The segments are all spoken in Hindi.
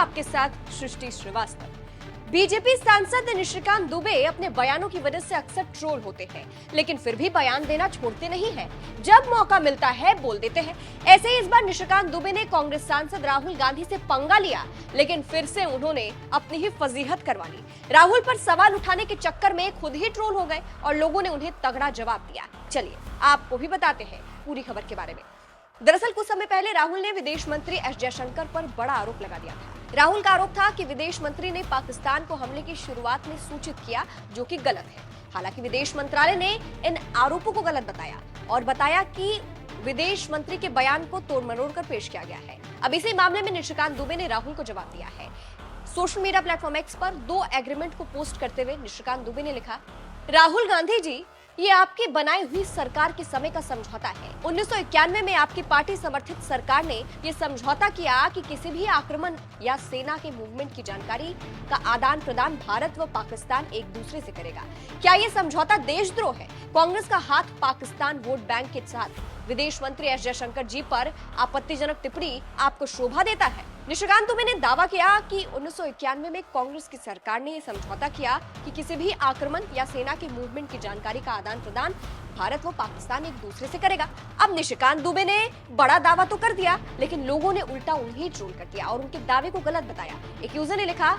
आपके साथ सृष्टि श्रीवास्तव। बीजेपी सांसद निशिकांत दुबे अपने बयानों की वजह से अक्सर ट्रोल होते हैं, लेकिन फिर भी बयान देना छोड़ते नहीं हैं। जब मौका मिलता है बोल देते हैं। ऐसे ही इस बार निशिकांत दुबे ने कांग्रेस सांसद राहुल गांधी से पंगा लिया, लेकिन फिर से उन्होंने अपनी ही फजीहत करवा ली। राहुल पर सवाल उठाने के चक्कर में खुद ही ट्रोल हो गए और लोगों ने उन्हें तगड़ा जवाब दिया। चलिए आपको भी बताते हैं पूरी खबर के बारे में। दरअसल कुछ समय पहले राहुल ने विदेश मंत्री एस जयशंकर पर बड़ा आरोप लगा दिया था। राहुल का आरोप था कि विदेश मंत्री ने पाकिस्तान को हमले की शुरुआत में सूचित किया, जो कि गलत है। हालांकि विदेश मंत्रालय ने इन आरोपों को गलत बताया और बताया कि विदेश मंत्री के बयान को तोड़ मरोड़ कर पेश किया गया है। अब इसी मामले में निशिकांत दुबे ने राहुल को जवाब दिया है। सोशल मीडिया प्लेटफॉर्म एक्स पर 2 एग्रीमेंट को पोस्ट करते हुए निशिकांत दुबे ने लिखा, राहुल गांधी जी, ये आपकी बनाई हुई सरकार के समय का समझौता है। 1991 में आपकी पार्टी समर्थित सरकार ने ये समझौता किया कि किसी भी आक्रमण या सेना के मूवमेंट की जानकारी का आदान प्रदान भारत व पाकिस्तान एक दूसरे से करेगा। क्या ये समझौता देशद्रोह है? कांग्रेस का हाथ पाकिस्तान वोट बैंक के साथ विदेश मंत्री एस जयशंकर जी पर आपत्तिजनक टिप्पणी आपको शोभा देता है? निशिकांत दुबे ने दावा किया कि 1991 में कांग्रेस की सरकार ने यह समझौता किया कि किसी भी आक्रमण या सेना के मूवमेंट की जानकारी का आदान प्रदान भारत व पाकिस्तान एक दूसरे से करेगा। अब निशिकांत दुबे ने बड़ा दावा तो कर दिया, लेकिन लोगों ने उल्टा उन्हें ट्रोल कर दिया और उनके दावे को गलत बताया। एक यूजर ने लिखा,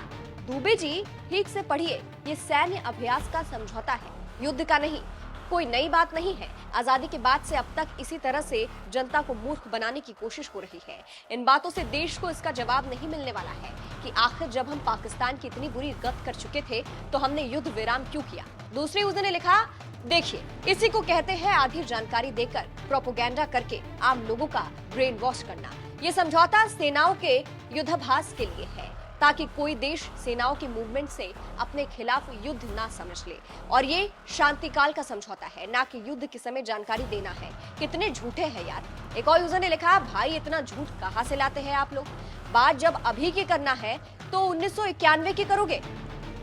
दुबे जी ठीक से पढ़िए, ये सैन्य अभ्यास का समझौता है, युद्ध का नहीं। कोई नई बात नहीं है। आजादी के बाद से अब तक इसी तरह से जनता को मूर्ख बनाने की कोशिश हो रही है। इन बातों से देश को इसका जवाब नहीं मिलने वाला है कि आखिर जब हम पाकिस्तान की इतनी बुरी गत कर चुके थे तो हमने युद्ध विराम क्यों किया। दूसरे यूजर ने लिखा, देखिए, इसी को कहते हैं आधी जानकारी देकर प्रोपोगेंडा करके आम लोगों का ब्रेन वॉश करना। ये समझौता सेनाओं के युद्धाभ्यास के लिए है, ताकि कोई देश सेनाओं की मूवमेंट से अपने खिलाफ युद्ध ना समझ ले। और ये शांतिकाल का समझौता है, ना कि युद्ध के समय जानकारी देना है। कितने झूठे हैं यार। एक और यूजर ने लिखा, भाई इतना झूठ कहां से लाते हैं आप लोग? बात जब अभी की करना है तो 1991 की करोगे।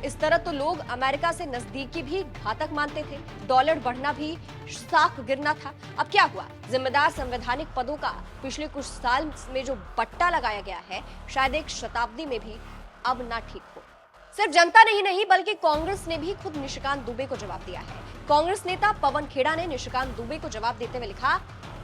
इस तरह तो लोग अमेरिका से नजदीकी भी घातक मानते थे। डॉलर बढ़ना भी साख गिरना था। अब क्या हुआ? जिम्मेदार संवैधानिक पदों का पिछले कुछ साल में जो बट्टा लगाया गया है, शायद एक शताब्दी में भी अब ना ठीक हो। सिर्फ जनता नहीं बल्कि कांग्रेस ने भी खुद निशिकांत दुबे को जवाब दिया है। कांग्रेस नेता पवन खेड़ा ने निशिकांत दुबे को जवाब देते हुए लिखा,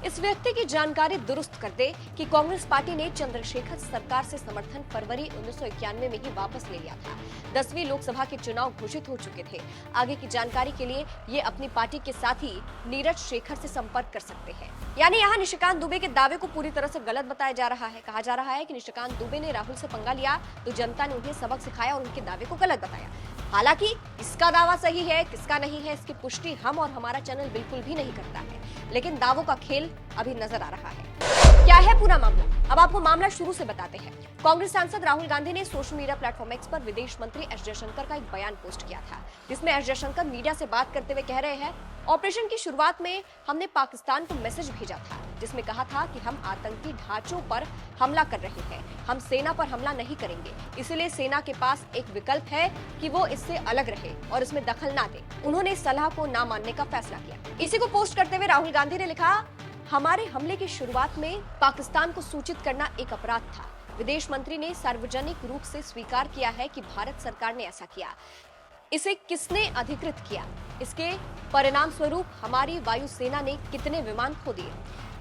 इस व्यक्ति की जानकारी दुरुस्त कर दे कि कांग्रेस पार्टी ने चंद्रशेखर सरकार से समर्थन फरवरी 1991 में ही वापस ले लिया था। 10वीं लोकसभा के चुनाव घोषित हो चुके थे। आगे की जानकारी के लिए ये अपनी पार्टी के साथी नीरज शेखर से संपर्क कर सकते हैं। यानी यहाँ निशिकांत दुबे के दावे को पूरी तरह से गलत बताया जा रहा है। कहा जा रहा है कि निशिकांत दुबे ने राहुल से पंगा लिया तो जनता ने उन्हें सबक सिखाया और उनके दावे को गलत बताया। हालांकि इसका दावा सही है किसका नहीं है, इसकी पुष्टि हम और हमारा चैनल बिल्कुल भी नहीं करता है, लेकिन दावों का खेल अभी नजर आ रहा है। क्या है पूरा मामला? अब आपको मामला शुरू से बताते हैं। कांग्रेस सांसद राहुल गांधी ने सोशल मीडिया प्लेटफॉर्म एक्स पर विदेश मंत्री एस जयशंकर का एक बयान पोस्ट किया था, जिसमें एस जयशंकर मीडिया से बात करते हुए कह रहे हैं, ऑपरेशन की शुरुआत में हमने पाकिस्तान को मैसेज भेजा था जिसमें कहा था कि हम आतंकी ढांचों पर हमला कर रहे हैं, हम सेना पर हमला नहीं करेंगे। इसलिए सेना के पास एक विकल्प है कि वो इससे अलग रहे और इसमें दखल ना दे। उन्होंने इस सलाह को ना मानने का फैसला किया। इसी को पोस्ट करते हुए राहुल गांधी ने लिखा, हमारे हमले की शुरुआत में पाकिस्तान को सूचित करना एक अपराध था। विदेश मंत्री ने सार्वजनिक रूप से स्वीकार किया है कि भारत सरकार ने ऐसा किया। इसे किसने अधिकृत किया? इसके परिणाम स्वरूप हमारी वायुसेना ने कितने विमान खो दिए?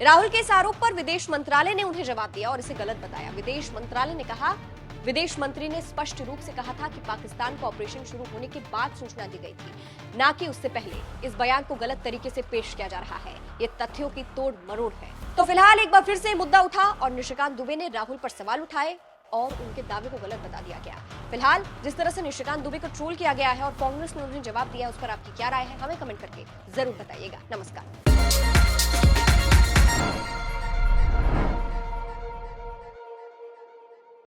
राहुल के इस आरोप पर विदेश मंत्रालय ने उन्हें जवाब दिया और इसे गलत बताया। विदेश मंत्रालय ने कहा, विदेश मंत्री ने स्पष्ट रूप से कहा था कि पाकिस्तान को ऑपरेशन शुरू होने के बाद सूचना दी गई थी, ना कि उससे पहले। इस बयान को गलत तरीके से पेश किया जा रहा है। ये तथ्यों की तोड़ मरोड़ है। तो फिलहाल एक बार फिर से मुद्दा उठा और निशिकांत दुबे ने राहुल पर सवाल उठाए और उनके दावे को गलत बता दिया गया। फिलहाल जिस तरह से निशिकांत दुबे को ट्रोल किया गया है और कांग्रेस ने उन्हें जवाब दिया, उस पर आपकी क्या राय है, हमें कमेंट करके जरूर बताइएगा। नमस्कार।